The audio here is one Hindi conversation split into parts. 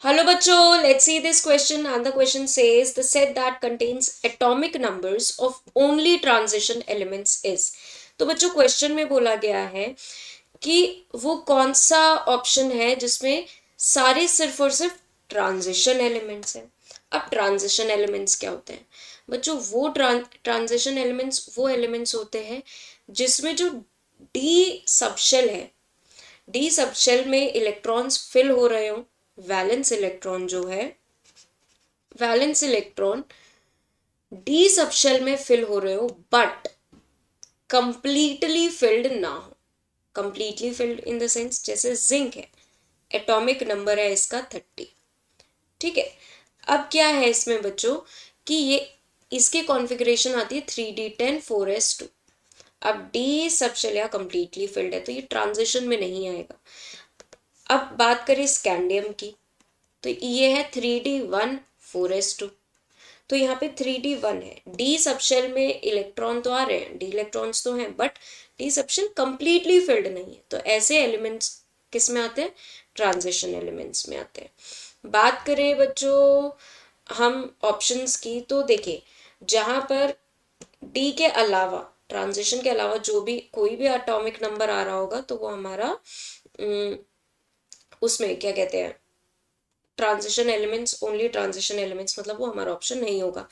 Hello bachcho, let's see this question and the question says the set that contains atomic numbers of only transition elements is। तो बच्चों क्वेश्चन में बोला गया है कि वो कौन सा ऑप्शन है जिसमें सारे सिर्फ और सिर्फ ट्रांजिशन एलिमेंट्स हैं। अब ट्रांजिशन एलिमेंट्स क्या होते हैं बच्चों? वो ट्रांजिशन एलिमेंट्स वो एलिमेंट्स होते हैं जिसमें जो डी सबशेल है, डी सबशेल में इलेक्ट्रॉन्स फिल हो रहे हो, वैलेंस इलेक्ट्रॉन जो है, वैलेंस इलेक्ट्रॉन डी सबशेल में फिल हो रहे हो बट कंप्लीटली फिल्ड ना हो। Completely filled in the sense जैसे जिंक है, एटॉमिक नंबर है इसका 30। ठीक है, अब क्या है इसमें बच्चों कि ये इसकी कॉन्फ़िगरेशन आती है 3d10 4s2। अब डी सबशेल या कंप्लीटली फिल्ड है तो ये ट्रांजिशन में नहीं आएगा। अब बात करें स्कैंडियम की तो ये है 3d1 4s2। तो यहाँ पे 3d1 है, डी सबशेल में इलेक्ट्रॉन तो आ रहे हैं, डी इलेक्ट्रॉन्स तो हैं but D subshell completely filled नहीं है। तो ऐसे एलिमेंट्स किस में आते हैं? ट्रांजिशन एलिमेंट्स में आते हैं। बात करें बच्चों हम ऑप्शंस की तो देखिए जहाँ पर डी के अलावा, ट्रांजिशन के अलावा जो भी कोई भी एटॉमिक नंबर आ रहा होगा तो वो हमारा उसमें क्या कहते हैं, transition elements, only transition elements, मतलब वो हमारा ऑप्शन नहीं होगा।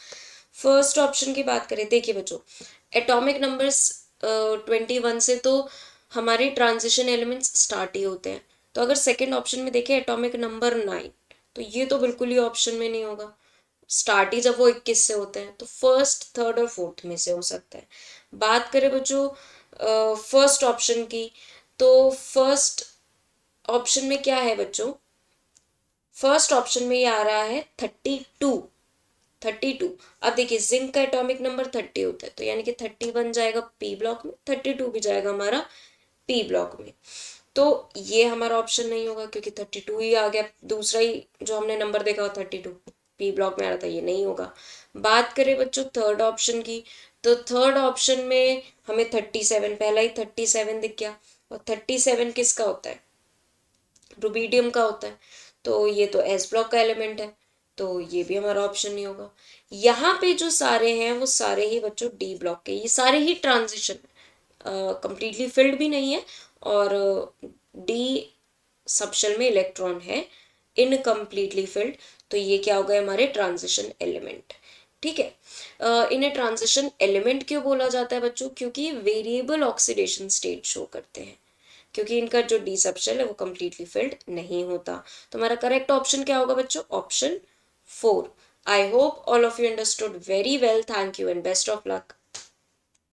फर्स्ट ऑप्शन की बात करें, देखिए बच्चों एटॉमिक नंबर्स 21 से तो हमारे ट्रांजिशन एलिमेंट्स स्टार्ट ही होते हैं। तो अगर सेकेंड ऑप्शन में देखें एटॉमिक नंबर 9, तो ये तो बिल्कुल ही ऑप्शन में नहीं होगा। स्टार्ट ही जब वो 21 से होते हैं तो फर्स्ट थर्ड और फोर्थ में से हो सकता है। बात करें बच्चों फर्स्ट ऑप्शन की तो फर्स्ट ऑप्शन में क्या है बच्चों? फर्स्ट ऑप्शन में ये आ रहा है 32। 32। अब देखिए जिंक का एटॉमिक नंबर 30 होता है तो यानी कि 31 जाएगा पी ब्लॉक में, 32 भी जाएगा हमारा पी ब्लॉक में। तो ये हमारा ऑप्शन नहीं होगा क्योंकि 32 ही आ गया, दूसरा ही जो हमने नंबर देखा वो 32 पी ब्लॉक में आ रहा था, ये नहीं होगा। बात करें बच्चों थर्ड ऑप्शन की तो थर्ड ऑप्शन में हमें 37, पहला ही 37 दिख गया, और 37 किसका होता है? रुबीडियम का होता है। तो ये तो एस ब्लॉक का एलिमेंट है, तो ये भी हमारा ऑप्शन नहीं होगा। यहाँ पे जो सारे हैं वो सारे ही बच्चों डी ब्लॉक के, ये सारे ही ट्रांजिशन कंप्लीटली फिल्ड भी नहीं है और डी सबशेल में इलेक्ट्रॉन है इनकम्प्लीटली फिल्ड। तो ये क्या हो गए हमारे ट्रांजिशन एलिमेंट। ठीक है, इन्हें ट्रांजिशन एलिमेंट क्यों बोला जाता है बच्चों? क्योंकि वेरिएबल ऑक्सीडेशन स्टेट शो करते हैं, क्योंकि इनका जो डी सबशेल है वो कम्प्लीटली फिल्ड नहीं होता। तो हमारा करेक्ट ऑप्शन क्या होगा बच्चों? Option 4। I hope all of you understood very well. Thank you and best of luck.